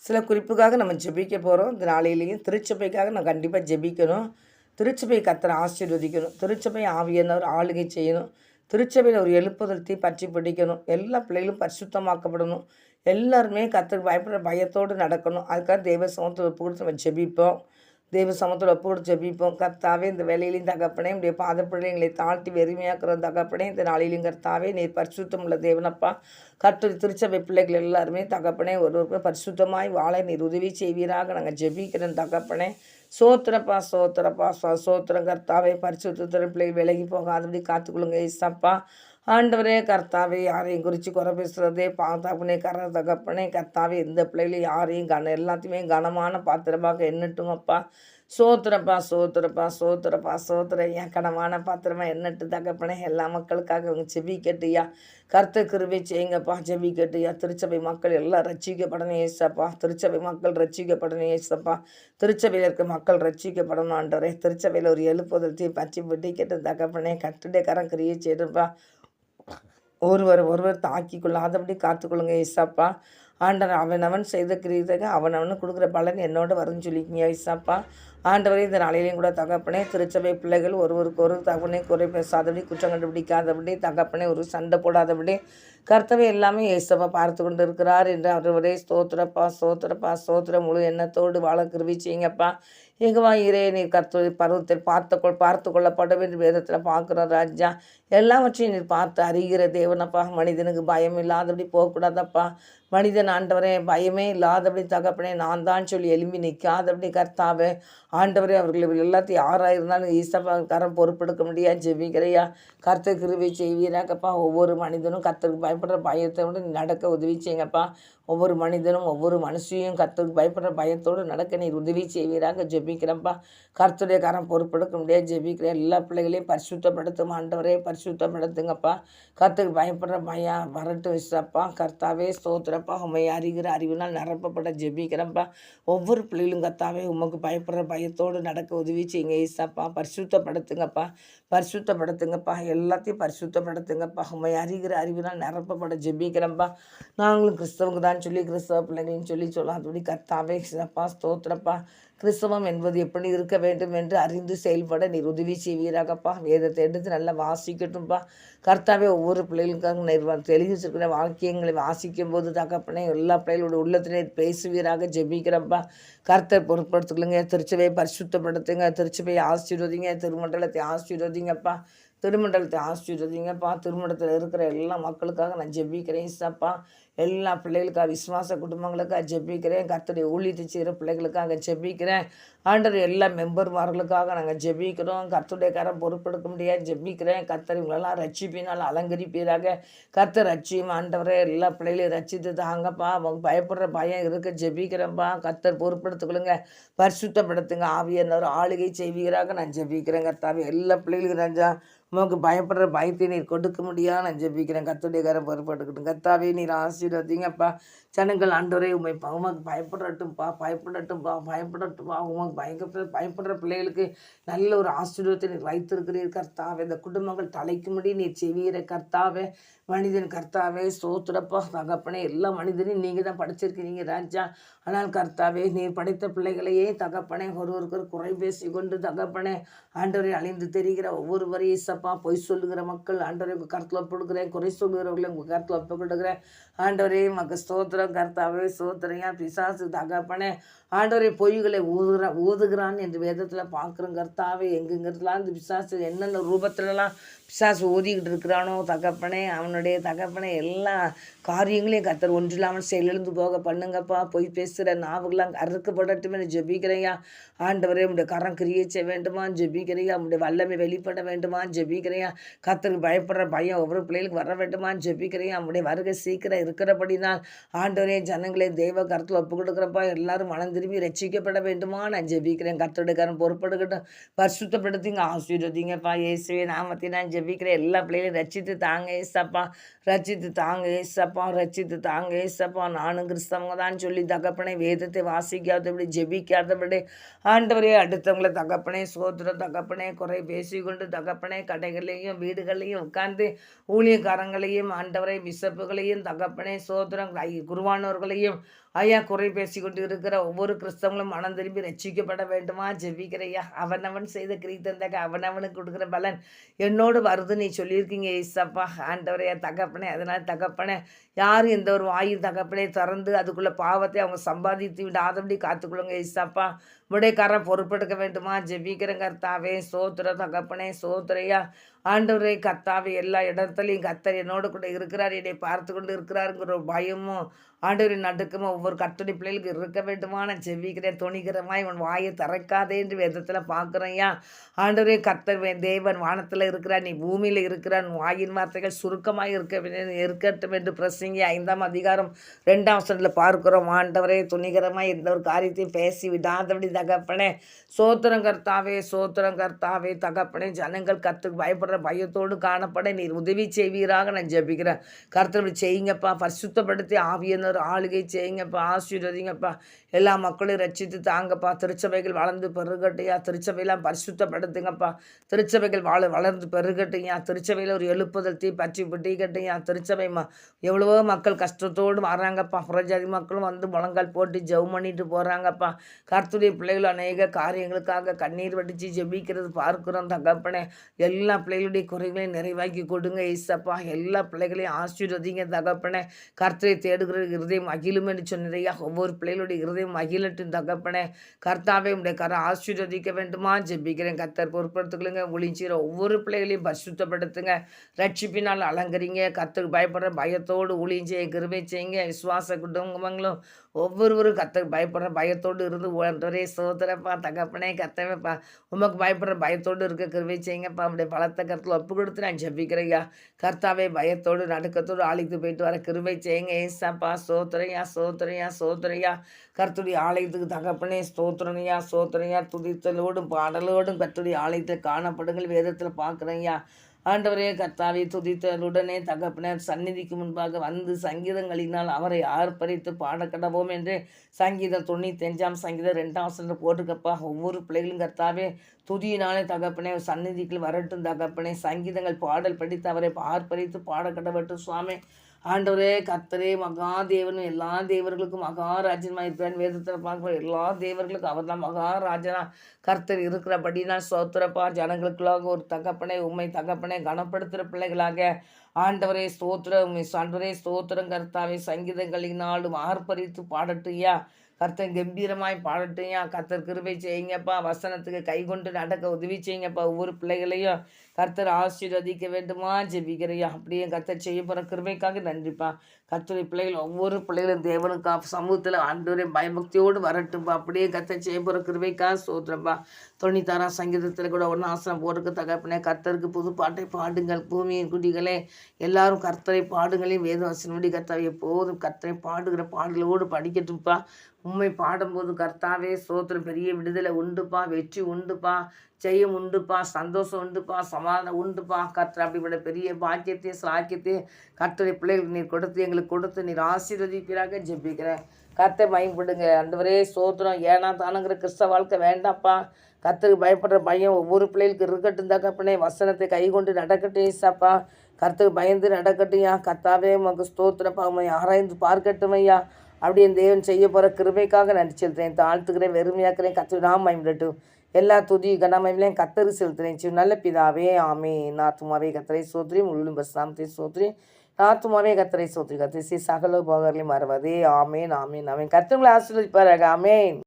சில குறிப்புக்காக நம்ம ஜெபிக்க போகிறோம். இந்த நாளையிலேயும் திருச்சபைக்காக நான் கண்டிப்பாக ஜெபிக்கணும். திருச்சபை கர்த்தர் ஆசீர்வதிக்கணும். திருச்சபை ஆவியானவர் ஆளுகை செய்யணும். திருச்சபையில் ஒரு எழுப்புதல் தீ பற்றி பிடிக்கணும். எல்லா பிள்ளைகளும் பரிசுத்தமாக்கப்படணும். எல்லாருமே கர்த்தருக்கு பயப்படுற பயத்தோடு நடக்கணும். அதுக்காக தெய்வ சமூகத்தில் ஒப்பு கொடுத்து நம்ம ஜெபிப்போம். தெய்வ சமூகத்தில் ஒப்பு கொடுத்து ஜெபிப்போம். கர்த்தாவே இந்த வேலையிலையும் தகப்பனே உடைய பாதப்படி எங்களை தாழ்த்தி வெறுமையாக்குற தகப்பனே இந்த நாளிலையும் கர்த்தாவே நீர் பரிசுத்தம் உள்ள தேவனப்பா. கர்த்தர் திருச்சபை பிள்ளைகள் எல்லாருமே தகப்பனே ஒருவருக்கும் பரிசுத்தமாய் வாழ நீர் உதவி செய்வீராக நாங்கள் ஜெபிக்கிறோம் தகப்பனே. சோத்திரப்பா சோத்திரப்பா சோத்திரம் கர்த்தாவே பரிசுத்த பிள்ளைகள் விலகி போகாதபடி காத்துக்கொள்ளுங்க ஏசப்பா. ஆண்டவரே கர்த்தாவே யாரையும் குறித்து குறை பேசுகிறதே பாத்தாப்புனே தகப்பனே கர்த்தாவே எந்த பிள்ளைகளையும் யாரையும் எல்லாத்தையுமே கனமான பாத்திரமாக எண்ணட்டும் அப்பா. சோத்திரப்பா சோத்திரப்பா சோத்திரப்பா சோத்திரம் ஏன் கனமான பாத்திரமா எண்ணட்டு தகப்பனே எல்லா மக்களுக்காக இவங்க செபிக்கட்டுயா. கர்த்தர் கிருபை செய்யுங்கப்பா. ஜெபிக்கட்டுயா. திருச்சபை மக்கள் எல்லாம் ரட்சிக்கப்படணும் ஏசப்பா. திருச்சபை மக்கள் ரட்சிக்கப்படணும் ஏசப்பா. திருச்சபையில் இருக்க மக்கள் ரட்சிக்கப்படணும் ஆண்டவரே. திருச்சபையில் ஒரு எழுப்புதல் தீ பற்றி பிடிக்கட்டு தகப்பனே. கட்டுடைய கரம் கிரியை செய்யணும்ப்பா. ஒருவர் தாக்கி கொள்ளாதபடி காத்துக்கொள்ளுங்க ஏசப்பா. ஆண்டவர் அவனவன் செய்த கிரீதக அவனவனு கொடுக்குற பலன் என்னோட வரும்னு சொல்லிக்கிங்க ஏசப்பா. ஆண்டவரே இந்த நாளையிலையும் கூட தகப்பனே திருச்சபை பிள்ளைகள் ஒருவருக்கு ஒரு தகப்பனே குறை பேசாதபடி குற்றம் கண்டுபிடிக்காதபடி தகப்பனே ஒரு சண்டை போடாதபடி கர்த்தவை எல்லாமே ஏசப்பா பார்த்து கொண்டு இருக்கிறார் என்று அவரவரே ஸ்தோத்திரப்பா சோத்திரப்பா சோத்திரம் முழு எண்ணத்தோடு வாழ கிருபை செய்யுங்கப்பா. எங்கவா இரே நீர் கர்த்தரை பருவத்தில் பார்த்து கொள்ளப்பட வேண்டும் வேதத்தில் பார்க்குறோம் ராஜா. எல்லாவற்றையும் நீர் பார்த்து அறிகிற தேவனப்பா. மனிதனுக்கு பயம் இல்லாதபடி போகக்கூடாதப்பா. மனிதன் ஆண்டவரே பயமே இல்லாதபடி தகப்பனே நான் தான் சொல்லி எலும்பி நிற்காதபடி கர்த்தாவே. ஆண்டவரே அவர்கள் எல்லாத்தையும் யாராயிருந்தாலும் ஈசப்பா கரம் பொறுப்பெடுக்க முடியாது ஜெபிக்கிறையா. கர்த்தர் கிருபை செய்வீராக்கப்பா. ஒவ்வொரு மனிதனும் கர்த்தருக்கு பயப்படுற பயத்தோடு நடக்க உதவி செய்யுங்கப்பா. ஒவ்வொரு மனிதனும் ஒவ்வொரு மனுஷியும் கர்த்தருக்கு பயப்படுற பயத்தோடு நடக்க நீர் உதவி செய்வீராக ஜெபிக்கிறப்பா. கர்த்தருடைய கரம் பொறுப்பெடுக்க முடியாது ஜெபிக்கிறேன். எல்லா பிள்ளைகளையும் பரிசுத்தப்படுத்தும் ஆண்டவரே பரிசுத்தப்படுத்துங்கப்பா. கர்த்தருக்கு பயப்படுற பயம் வரட்டும் விசப்பா. கர்த்தாவே ஸ்தோத்திரப்பா. உண்மை அறிகிற அறிவினால் நிரப்பப்பட ஜெபிக்கிறப்பா. ஒவ்வொரு பிள்ளைகளும் கர்த்தாவே உமக்கு பயப்படுற பயத்தோடு நடக்க உதவி செய்யுங்க ஏசப்பா. பரிசுத்தப்படுத்துங்கப்பா. பரிசுத்தப்படுத்துங்கப்பா. எல்லாத்தையும் பரிசுத்தப்படுத்துங்கப்பா. உண்மை அறிகிற அறிவினால் நிரப்பப்பட ஜெபிக்கிறப்பா. நாங்களும் கிறிஸ்தவங்க தான் சொல்லி கிறிஸ்தவ பிள்ளைங்கன்னு சொல்லாதபடி கர்த்தாவே சிறப்பா ஸ்தோத்திரப்பா. கிறிஸ்தவம் என்பது எப்படி இருக்க வேண்டும் என்று அறிந்து செயல்பட நீர் உதவி செய்வீராகப்பா. வேதத்தை எடுத்து நல்லா வாசிக்கட்டும்ப்பா. கர்த்தாவே ஒவ்வொரு பிள்ளைகளுக்காக தெளிவு வச்சிருக்கிற வாக்கியங்களை வாசிக்கும் போது தகப்பனே எல்லா பிள்ளைகளோட உள்ளத்திலே பேசுவீராக ஜெபிக்கிறப்பா. கர்த்தர் பொருட்படுத்துக்கலுங்க. திருச்சபையை பரிசுத்தப்படுத்துங்க. திருச்சபையை ஆசீர்வதிங்க. திருமண்டலத்தை ஆசீர்வதிங்கப்பா. திருமண்டலத்தை ஆசீர்வதிங்கப்பா. திருமண்டலத்தில் இருக்கிற எல்லா மக்களுக்காக நான் ஜெபிக்கிறேன் சப்பா. எல்லா பிள்ளைகளுக்காக விசுவாச குடும்பங்களுக்காக ஜெபிக்கிறேன். கர்த்தருடைய ஊழியத்தை செய்கிற பிள்ளைகளுக்காக ஜெபிக்கிறேன். ஆண்டவர் எல்லா மெம்பர்மார்களுக்காக நாங்கள் ஜெபிக்கிறோம். கர்த்தருடைய கரம் பொறுப்பெடுக்க முடியாது ஜெபிக்கிறேன். கர்த்தர் இவங்களெல்லாம் ரட்சிப்பினால் அலங்கரிப்பீராக. கர்த்தர் ரட்சியும் ஆண்டவரே எல்லா பிள்ளைகளையும் ரட்சித்து தாங்கப்பா. அவங்க பயப்படுற பயம் இருக்க ஜெபிக்கிறேன்ப்பா. கர்த்தர் பொறுப்பெடுத்துக்கொள்ளுங்க. பரிசுத்தப்படுத்துங்க. ஆவியானவர் ஆளுகை செய்வீராக நான் ஜெபிக்கிறேன். கர்த்தாவே எல்லா பிள்ளைகளுக்கு ராஜா உமக்கு பயப்படுற பயத்தை நீர் கொடுக்க முடியாது நான் ஜெபிக்கிறேன். கர்த்தருடைய கரம் பொறுப்பெடுக்கட்டும். கர்த்தாவே நீர் ஆசீர்வதிங்கப்பா. ஜனங்கள் ஆண்டவரே உமக்கு பயப்படட்டும்ப்பா. பயப்படட்டும்ப்பா. உமக்கு பயப்படுற பிள்ளைகளுக்கு நல்ல ஒரு ஆசீர்வாதத்தை நீர் வைத்திருக்கிறீர் கர்த்தாவே. இந்த குடும்பங்கள் தலைக்கும்படி நீர் செய்வீர கர்த்தாவே. மனிதன் கர்த்தாவே ஸ்தோத்திரப்பா தகப்பனே. எல்லா மனிதனையும் நீங்கள் தான் படைச்சிருக்கிறீங்க ராஜா. ஆனால் கர்த்தாவே நீர் படைத்த பிள்ளைகளையே தகப்பனே ஒருவருக்கு குறை பேசி கொண்டு தகப்பனே ஆண்டவரை அழிந்து தெரிகிற ஒவ்வொருவரையும் சப்பா பொய் சொல்லுகிற மக்கள் ஆண்டவரை உங்கள் கருத்தில் ஒப்புடுக்கிறேன். குறை சொல்லுகிறவர்களை உங்கள் கருத்தில் ஒப்புக்கொடுக்கிறேன். ஆண்டவரே மக்க ஸ்தோத்திரம் கர்த்தாவே ஸ்தோத்திரையா. பிசாசு தகப்பனே ஆண்டவரை பொய்களை ஊதுகிறான் என்று வேதத்தில் பார்க்குறோம் கர்த்தாவே. எங்கெங்கிறதுலாம் இந்த பிசாசு என்னென்ன ரூபத்துலலாம் பிசாசு ஊதிக்கிட்டு இருக்கிறானோ தகப்பனே அவனுடைய தகப்பனே எல்லா காரியங்களையும் கர்த்தர் ஒன்றில்லாமல் செயலிழந்து போக பண்ணுங்கப்பா. பொய் பேசுகிற நாவுகளாம் அறுக்கப்படட்டுமே ஜெபிக்கிறையா. ஆண்டவரே உடைய கரம் கிரியேச்ச வேண்டுமா ஜெபிக்கிறையா. உடைய வல்லமை வெளிப்பட வேண்டுமா ஜெபிக்கிறையா. கர்த்தருக்கு பயப்படுற பயம் ஒவ்வொரு பிள்ளைகளுக்கு வர வேண்டுமா ஜெபிக்கிறையா. அவனுடைய வருகை சீக்கிரம் இருக்கிறபடினால் ஆண்டவரே ஜனங்களை தெய்வ கருத்தில் ஒப்பு கொடுக்குறப்பா. எல்லாரும் மனம் திரும்பி ரட்சிக்கப்பட வேண்டுமா நான் ஜெபிக்கிறேன். கர்த்தருடைய கரம் பொறுப்படுக்கட்டும். பரிசுத்தப்படுத்திங்க ஆசீர்வதிங்கப்பா. இயேசுவே நாமத்தை நான் ஜெபிக்கிறேன். எல்லா பிள்ளைகளையும் ரட்சித்து தாங்க ஏசப்பா. ரட்சித்து தாங்க ஏசப்பா. ரட்சித்து தாங்க ஏசப்பா. நானும் கிறிஸ்தவங்க தான் சொல்லி தகப்பனை வேதத்தை வாசிக்காதபடி ஜெபிக்காதபடி ஆண்டவரே அடுத்தவங்களை தகப்பனே சோதர தகப்பனே குறை பேசிக்கொண்டு தகப்பனே கடைகளையும் வீடுகளையும் உட்கார்ந்து ஊழியக்காரங்களையும் ஆண்டவரை பிசப்புகளையும் தகப்பனே சோதரம் குருவானவர்களையும் ஐயா குறை பேசி கொண்டு இருக்கிற ஒவ்வொரு கிறிஸ்தவங்களும் மனம் திரும்பி ரட்சிக்கப்பட வேண்டுமா ஜெபிக்கிறையா. அவனவன் செய்த கிரீத்தந்தாக அவனவனுக்கு கொடுக்குற பலன் என்னோடு வருது நீ சொல்லியிருக்கீங்க ஏசப்பா. ஆண்டவரையா தகப்பனே, அதனால் தகப்பனே யாரும் எந்த ஒரு வாயும் தகப்பனே திறந்து அதுக்குள்ள பாவத்தை அவங்க சம்பாதித்து விடாதபடி காத்துக்கொள்ளுங்க ஏசப்பா. விடைக்காரன் பொறுப்பெடுக்க வேண்டுமா ஜெபிக்கிறேன் கர்த்தாவே. சோத்திர தகப்பனே சோத்திரையா. ஆண்டவரே கர்த்தாவே, எல்லா இடத்துலையும் கர்த்தர் என்னோடு கூட இருக்கிறார், என்னை பார்த்து கொண்டு இருக்கிறாருங்கிற ஒரு பயமும் ஆண்டவரின் நடுக்கமும் ஒவ்வொரு கர்த்தருடைய பிள்ளைகளுக்கு இருக்க வேண்டுமா நான் ஜெபிக்கிறேன். துணிகரமா இவன் வாயை திறக்காதே என்று வேதத்தில் பார்க்குறேன்யா. ஆண்டவரே கர்த்தர் தேவன் வானத்தில் இருக்கிறார், நீ பூமியில் இருக்கிறார், வாயின் வார்த்தைகள் சுருக்கமாக இருக்கட்டும் என்று பிரசங்கி 5ஆம் அதிகாரம் 2ஆம் வசனத்தில் பார்க்கிறோம். ஆண்டவரே துணிகரமாக எந்த ஒரு காரியத்தையும் பேசி விடாதபடி தகப்பனே. சோத்திரம் கர்த்தாவே சோத்திரம் கர்த்தாவே தகப்பனே. ஜனங்கள் கர்த்தருக்கு பயப்படுற பயத்தோடு காணப்பட நீர் உதவி செய்வீராக நான் ஜெபிக்கிறேன். கர்த்தர் செய்யுங்கப்பா, பரிசுத்தப்படுத்தி ஆவியனர் ஆளுகை செய்யுங்கப்பா, ஆசீர்வதிங்கப்பா. எல்லா மக்களையும் ரட்சித்து தாங்கப்பா. திருச்சபைகள் வளர்ந்து பெருகட்டையா. திருச்சபையெல்லாம் பரிசுத்தப்படுத்துங்கப்பா. திருச்சபைகள் வளர்ந்து பெருகட்டையா. திருச்சபையில் ஒரு எழுப்புதல் தீ பற்றி பிடிக்கட்டையா. திருச்சபை எவ்வளவோ மக்கள் கஷ்டத்தோடு வராங்கப்பா. புறஜாதி மக்களும் வந்து முழங்கால் போட்டு ஜெபம் பண்ணிட்டு போகிறாங்கப்பா. கர்த்தருடைய பிள்ளைகள் அநேக காரியங்களுக்காக கண்ணீர் வடித்து ஜெபிக்கிறது பார்க்குறோம் தகப்பனே. எல்லா பிள்ளைகளுடைய குறைகளையும் நிறைவாக்கி கொடுங்க ஏசப்பா. எல்லா பிள்ளைகளையும் ஆசீர்வதிங்க தகப்பனே. கர்த்தரை தேடுகிற இருதயம் மகிழும் என்று சொன்னதையா. ஒவ்வொரு பிள்ளைகளுடைய இருதயம் மகிழட்டும் தகப்பனே. கர்த்தாவே உடைய கரம் ஆசீர்வதிக்க வேண்டுமா ஜெபிக்கிறேன். கர்த்தர் பொறுப்படுத்துக்கலுங்க. ஒளிஞ்சிற ஒவ்வொரு பிள்ளைகளையும் பரிசுத்தப்படுத்துங்க. ரட்சிப்பினால் அலங்கரிங்க. கர்த்தருக்கு பயப்படுற பயத்தோடு ஊழியம் கிருபை செய்யுங்க. விசுவாச குடும்பங்களும் ஒவ்வொருவரும் கர்த்தருக்கு பயப்படுற பயத்தோடு இருந்து ஒன்றரே சோதரப்பா தகப்பனே. கர்த்தவேப்பா உமக்கு பயப்படுற பயத்தோடு இருக்க கிருபை செய்யுங்கப்பா. அவருடைய பலத்தை கருத்தில் ஒப்பு கொடுத்து நான் ஜெபிக்கிறையா. கர்த்தாவே பயத்தோடு நடுக்கத்தோடு ஆலயத்து போயிட்டு வர கிருபை செய்யுங்க ஏசப்பா. சோத்திரையா சோத்திரையா சோத்திரையா. கர்த்தருடைய ஆலயத்துக்கு தகப்பனே ஸ்தோத்திரனையா சோத்திரையா. துதித்தலோடும் பாடலோடும் கர்த்தருடைய ஆலயத்தில் காணப்படுங்கள் வேதத்தில் பார்க்குறேன்யா. ஆண்டவரே கர்த்தாவே துதித்தலுடனே தகப்பனே சந்நிதிக்கு முன்பாக வந்து சங்கீதங்களினால் அவரை ஆர்ப்பரித்து பாடக்கடவோம் என்று சங்கீதம் 95ஆம் சங்கீதம் 2ஆம் வசனத்தில் போட்டிருக்கப்பா. ஒவ்வொரு பிள்ளைகளும் கர்த்தாவே துதியினாலே தகப்பனே சந்நிதிக்குள் வரட்டும் தகப்பனே. சங்கீதங்கள் பாடல் படித்து அவரை ஆர்ப்பரித்து பாடக்கடவட்டும் சுவாமி. ஆண்டவரே கர்த்தரே மகாதேவனும் எல்லா தேவர்களுக்கும் மகாராஜனுமாக இருக்கிறான் வேதத்தில் பார்க்குற எல்லா தேவர்களுக்கும் அவர் தான் மகாராஜனா கர்த்தர் இருக்கிறபடினால் சோத்திரப்பா. ஜனங்களுக்குள்ளாக ஒரு தகப்பனை உண்மை தகப்பனை கனப்படுத்துகிற பிள்ளைகளாக ஆண்டவரே ஸ்தோத்திரம் ஆண்டவரே ஸ்தோத்திரம் கர்த்தாவே. சங்கீதங்களினாலும் ஆர்ப்பரித்து பாடட்டுயா. கர்த்தர் கம்பீரமாய் பாடட்டுயா. கர்த்தர் கிருபை செய்யுங்கப்பா. வசனத்துக்கு கை கொண்டு நடக்க உதவி செய்யுங்கப்பா. ஒவ்வொரு பிள்ளைகளையும் கர்த்தர் ஆசீர்வதிக்க வேண்டுமா ஜெபிக்கிறையா. அப்படியே கர்த்தர் செய்ய போகிற கிருபைக்காக நன்றிப்பா. கர்த்தருடைய பிள்ளைகள் ஒவ்வொரு பிள்ளைகளும் தேவனுக்கா சமூகத்தில் ஆண்டவரே பயபக்தியோடு வரட்டும்பா. அப்படியே கர்த்தர் செய்ய போகிற கிருபைக்காக சோத்திரப்பா. 96ஆம் சங்கீதத்தில் கூட ஒன்று ஆசனம் போருக்கு தகப்பனே. கர்த்தருக்கு புது பாட்டை பாடுங்கள் பூமியின் குடிகளே, எல்லாரும் கர்த்தரை பாடுங்களையும் வேதவசனபடி கர்த்தாவை எப்போதும் கர்த்தரை பாடுகிற பாடலோடு படிக்கட்டும்ப்பா. உண்மை பாடும்போது கர்த்தாவே சோத்திரம் பெரிய விடுதலை உண்டுப்பா, வெற்றி உண்டுப்பா, ஜெயம் உண்டுப்பா, சந்தோஷம் உண்டுப்பா, சமாதானம் உண்டுப்பா. கர்த்தர் அப்படிப்பட்ட பெரிய பாக்கியத்தையும் சாக்கியத்தையும் கர்த்தரை பிள்ளைகளுக்கு நீர் கொடுத்து எங்களுக்கு கொடுத்து நீர் ஆசீர்வதிப்பீராக ஜெபிக்கிறேன். கர்த்தர் பயன்படுங்க ஆண்டவரே சோத்திரம். ஏனா தானுங்கிற கிறிஸ்தவ வாழ்க்கை வேண்டாம்ப்பா. கர்த்தருக்கு பயப்படுற பயம் ஒவ்வொரு பிள்ளைகளுக்கு இருக்கட்டும் தகப்பனே. வசனத்தை கை கொண்டு நடக்கட்டும் ஏசாப்பா. கர்த்தருக்கு பயந்து நடக்கட்டும் கர்த்தாவே உமக்கு ஸ்தோத்திரப்பா. உண்மை ஆராய்ந்து பார்க்கட்டும் ஐயா. அப்படி என் தேவன் செய்ய போகிற கிருபைக்காக நன்றி செலுத்துறேன். தாழ்த்துக்கிறேன், வெறுமையாக்குறேன். கர்த்தர் நாம் பயன்படட்டும். எல்லா துதி கனமயிலையும் கர்த்தருக்கு செலுத்துறேன். நல்ல பிதாவே ஆமே. நாத்துமாவே கர்த்தரை சோத்ரி முழுவதும் பஸ்தாமத்தை சோத்ரி நாத்துமாவே கர்த்தரை சோத்ரி கர்த்தரை சகல போகர்களையும் மறவதே ஆமேன் ஆமேன் ஆமேன். கர்த்தர்களை ஆசீர்வதிப்பாராக ஆமேன்.